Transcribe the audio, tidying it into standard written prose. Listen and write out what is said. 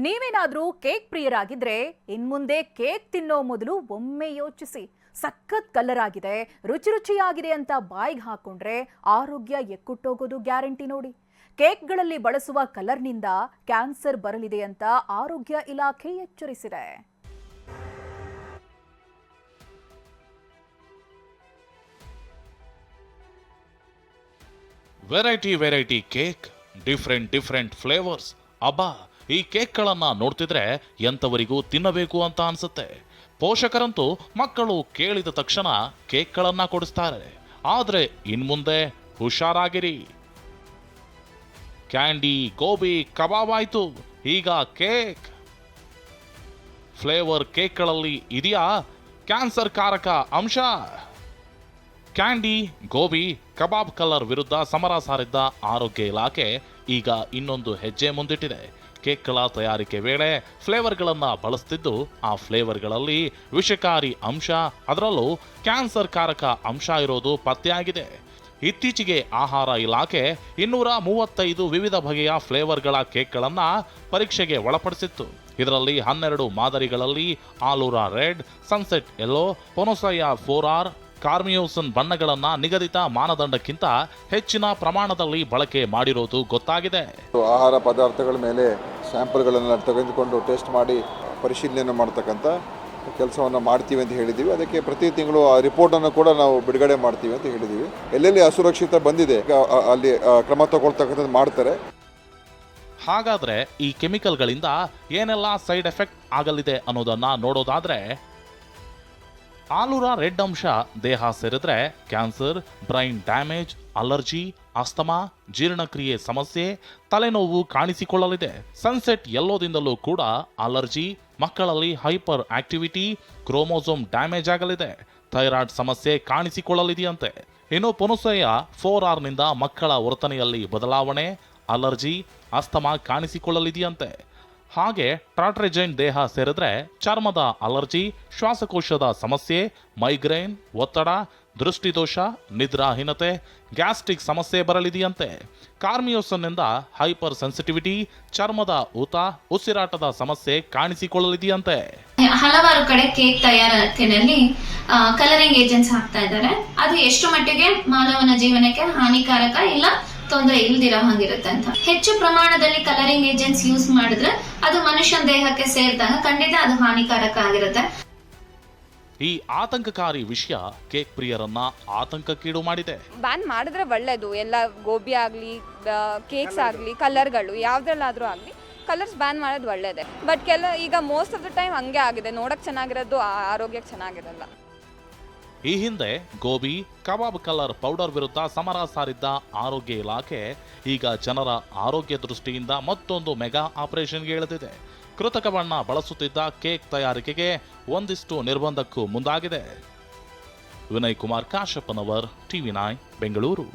ನೀವೇನಾದ್ರೂ ಕೇಕ್ ಪ್ರಿಯರಾಗಿದ್ರೆ ಇನ್ಮುಂದೆ ಕೇಕ್ ತಿನ್ನೋ ಮೊದಲು ಒಮ್ಮೆ ಯೋಚಿಸಿ. ಸಖತ್ ಕಲರ್ ಆಗಿದೆ, ರುಚಿ ರುಚಿಯಾಗಿದೆ ಅಂತ ಬಾಯಿಗೆ ಹಾಕೊಂಡ್ರೆ ಆರೋಗ್ಯ ಎಕ್ಕುಟ್ಟೋಗೋದು ಗ್ಯಾರಂಟಿ ನೋಡಿ. ಕೇಕ್ಗಳಲ್ಲಿ ಬಳಸುವ ಕಲರ್ನಿಂದ ಕ್ಯಾನ್ಸರ್ ಬರಲಿದೆ ಅಂತ ಆರೋಗ್ಯ ಇಲಾಖೆ ಎಚ್ಚರಿಸಿದೆ. Variety cake, different flavours. ಅಬ್ಬಾ, ಈ ಕೇಕ್ಗಳನ್ನ ನೋಡ್ತಿದ್ರೆ ಎಂಥವರಿಗೂ ತಿನ್ನಬೇಕು ಅಂತ ಅನ್ಸುತ್ತೆ. ಪೋಷಕರಂತೂ ಮಕ್ಕಳು ಕೇಳಿದ ತಕ್ಷಣ ಕೇಕ್ಗಳನ್ನ ಕೊಡಿಸ್ತಾರೆ. ಆದ್ರೆ ಇನ್ಮುಂದೆ ಹುಷಾರಾಗಿರಿ. ಕ್ಯಾಂಡಿ, ಗೋಬಿ, ಕಬಾಬ್ ಆಯ್ತು, ಈಗ ಕೇಕ್. ಫ್ಲೇವರ್ ಕೇಕ್ಗಳಲ್ಲಿ ಇದೆಯಾ ಕ್ಯಾನ್ಸರ್ ಕಾರಕ ಅಂಶ? ಕ್ಯಾಂಡಿ, ಗೋಬಿ, ಕಬಾಬ್ ಕಲರ್ ವಿರುದ್ಧ ಸಮರ ಸಾರಿದ್ದ ಆರೋಗ್ಯ ಇಲಾಖೆ ಈಗ ಇನ್ನೊಂದು ಹೆಜ್ಜೆ ಮುಂದಿಟ್ಟಿದೆ. ಕೇಕ್ಗಳ ತಯಾರಿಕೆ ವೇಳೆ ಫ್ಲೇವರ್ಗಳನ್ನು ಬಳಸ್ತಿದ್ದು, ಆ ಫ್ಲೇವರ್ಗಳಲ್ಲಿ ವಿಷಕಾರಿ ಅಂಶ, ಅದರಲ್ಲೂ ಕ್ಯಾನ್ಸರ್ ಕಾರಕ ಅಂಶ ಇರೋದು ಪತ್ತೆಯಾಗಿದೆ. ಇತ್ತೀಚೆಗೆ ಆಹಾರ ಇಲಾಖೆ 235 ವಿವಿಧ ಬಗೆಯ ಫ್ಲೇವರ್ಗಳ ಕೇಕ್ಗಳನ್ನು ಪರೀಕ್ಷೆಗೆ ಒಳಪಡಿಸಿತ್ತು. ಇದರಲ್ಲಿ 12 ಮಾದರಿಗಳಲ್ಲಿ ಆಲೂರಾ ರೆಡ್, ಸನ್ಸೆಟ್ ಯೆಲ್ಲೋ, ಪೊನೊಸೈಯಾ 4R, ಕಾರ್ಮಿಯೋಸನ್ ಬಣ್ಣಗಳನ್ನ ನಿಗದಿತ ಮಾನದಂಡಕ್ಕಿಂತ ಹೆಚ್ಚಿನ ಪ್ರಮಾಣದಲ್ಲಿ ಬಳಕೆ ಮಾಡಿರೋದು ಗೊತ್ತಾಗಿದೆ. ಆಹಾರ ಪದಾರ್ಥಗಳ ಮೇಲೆ ಸ್ಯಾಂಪಲ್ಗಳನ್ನು ತೆಗೆದುಕೊಂಡು ಟೆಸ್ಟ್ ಮಾಡಿ ಪರಿಶೀಲನೆ ಮಾಡತಕ್ಕಂಥ ಕೆಲಸವನ್ನು ಮಾಡ್ತೀವಿ ಅಂತ ಹೇಳಿದ್ದೀವಿ. ಅದಕ್ಕೆ ಪ್ರತಿ ತಿಂಗಳು ಆ ರಿಪೋರ್ಟನ್ನು ಕೂಡ ನಾವು ಬಿಡುಗಡೆ ಮಾಡ್ತೀವಿ ಅಂತ ಹೇಳಿದ್ದೀವಿ. ಎಲ್ಲೆಲ್ಲಿ ಅಸುರಕ್ಷಿತ ಬಂದಿದೆ ಅಲ್ಲಿ ಕ್ರಮ ತಗೊಳ್ತಕ್ಕಂಥದ್ದು ಮಾಡ್ತಾರೆ. ಹಾಗಾದ್ರೆ ಈ ಕೆಮಿಕಲ್ಗಳಿಂದ ಏನೆಲ್ಲ ಸೈಡ್ ಎಫೆಕ್ಟ್ ಆಗಲಿದೆ ಅನ್ನೋದನ್ನ ನೋಡೋದಾದ್ರೆ, ಆಲೂರಾ ರೆಡ್ ಅಂಶ ದೇಹ ಸೇರಿದ್ರೆ cancer, brain damage, allergy, asthma, ಜೀರ್ಣಕ್ರಿಯೆ ಸಮಸ್ಯೆ, ತಲೆನೋವು ಕಾಣಿಸಿಕೊಳ್ಳಲಿದೆ. ಸನ್ಸೆಟ್ ಯೆಲ್ಲೋದಿಂದಲೂ ಕೂಡ ಅಲರ್ಜಿ, ಮಕ್ಕಳಲ್ಲಿ ಹೈಪರ್ ಆಕ್ಟಿವಿಟಿ, ಕ್ರೋಮೋಸೋಮ್ ಡ್ಯಾಮೇಜ್ ಆಗಲಿದೆ, ಥೈರಾಯ್ಡ್ ಸಮಸ್ಯೆ ಕಾಣಿಸಿಕೊಳ್ಳಲಿದೆಯಂತೆ. ಇನ್ನು ಪೊನೊಸೈಯಾ 4R ನಿಂದ ಮಕ್ಕಳ ವರ್ತನೆಯಲ್ಲಿ ಬದಲಾವಣೆ, ಅಲರ್ಜಿ, ಅಸ್ತಮಾ ಕಾಣಿಸಿಕೊಳ್ಳಲಿದೆಯಂತೆ. ಹಾಗೆ ಟ್ರಾಟ್ರೆಜೈನ್ ದೇಹ ಸೇರಿದ್ರೆ ಚರ್ಮದ ಅಲರ್ಜಿ, ಶ್ವಾಸಕೋಶದ ಸಮಸ್ಯೆ, ಮೈಗ್ರೇನ್, ಒತ್ತಡ, ದೃಷ್ಟಿದೋಷ, ನಿದ್ರಾಹೀನತೆ, ಗ್ಯಾಸ್ಟ್ರಿಕ್ ಸಮಸ್ಯೆ ಬರಲಿದೆಯಂತೆ. ಕಾರ್ಮಿಯೋಸನ್ನಿಂದ ಹೈಪರ್ ಸೆನ್ಸಿಟಿವಿಟಿ, ಚರ್ಮದ ಊತ, ಉಸಿರಾಟದ ಸಮಸ್ಯೆ ಕಾಣಿಸಿಕೊಳ್ಳಲಿದೆಯಂತೆ. ಹಲವಾರು ಕಡೆ ಕೇಕ್ ತಯಾರಿಕೆಯಲ್ಲಿ ಕಲರಿಂಗ್ ಏಜೆಂಟ್ಸ್ ಹಾಕ್ತಾ ಇದ್ದಾರೆ. ಅದು ಎಷ್ಟು ಮಟ್ಟಿಗೆ ಮಾನವನ ಜೀವನಕ್ಕೆ ಹಾನಿಕಾರಕ ಇಲ್ಲ ತೊಂದರೆ ಇಲ್ದಿರೋ ಹಾಗಿರುತ್ತೆ ಅಂತ. ಹೆಚ್ಚು ಪ್ರಮಾಣದಲ್ಲಿ ಕಲರಿಂಗ್ ಏಜೆಂಟ್ಸ್ ಯೂಸ್ ಮಾಡಿದ್ರೆ ಅದು ಮನುಷ್ಯನ ದೇಹಕ್ಕೆ ಸೇರಿದಾಗ ಖಂಡಿತ ಅದು ಹಾನಿಕಾರಕ ಆಗಿರುತ್ತೆ. ಈ ಆತಂಕಕಾರಿ ವಿಷಯ ಕೇಕ್ ಪ್ರಿಯರನ್ನ ಆತಂಕಕ್ಕೀಡು ಮಾಡಿದೆ. ಬ್ಯಾನ್ ಮಾಡಿದ್ರೆ ಒಳ್ಳೇದು. ಎಲ್ಲ ಗೋಬಿ ಆಗಲಿ, ಕೇಕ್ಸ್ ಆಗಲಿ, ಕಲರ್ಗಳು ಯಾವುದ್ರಲ್ಲಾದರೂ ಆಗಲಿ ಕಲರ್ಸ್ ಬ್ಯಾನ್ ಮಾಡೋದು ಒಳ್ಳೇದೇ. ಬಟ್ ಈಗ ಮೋಸ್ಟ್ ಆಫ್ ದ ಟೈಮ್ ಹಂಗೆ ಆಗಿದೆ. ನೋಡೋಕೆ ಚೆನ್ನಾಗಿರೋದು ಆರೋಗ್ಯಕ್ಕೆ ಚೆನ್ನಾಗಿರಲ್ಲ. ಈ ಹಿಂದೆ ಗೋಬಿ, ಕಬಾಬ್ ಕಲರ್ ಪೌಡರ್ ವಿರುದ್ಧ ಸಮರ ಸಾರಿದ್ದ ಆರೋಗ್ಯ ಇಲಾಖೆ ಈಗ ಜನರ ಆರೋಗ್ಯ ದೃಷ್ಟಿಯಿಂದ ಮತ್ತೊಂದು ಮೆಗಾ ಆಪರೇಷನ್ಗೆ ಇಳಿದಿದೆ. ಕೃತಕ ಬಣ್ಣ ಬಳಸುತ್ತಿದ್ದ ಕೇಕ್ ತಯಾರಿಕೆಗೆ ಒಂದಿಷ್ಟು ನಿರ್ಬಂಧಕ್ಕೂ ಮುಂದಾಗಿದೆ. ವಿನಯ್ ಕುಮಾರ್ ಕಾಶಪ್ಪನವರ್, TV9 ಬೆಂಗಳೂರು.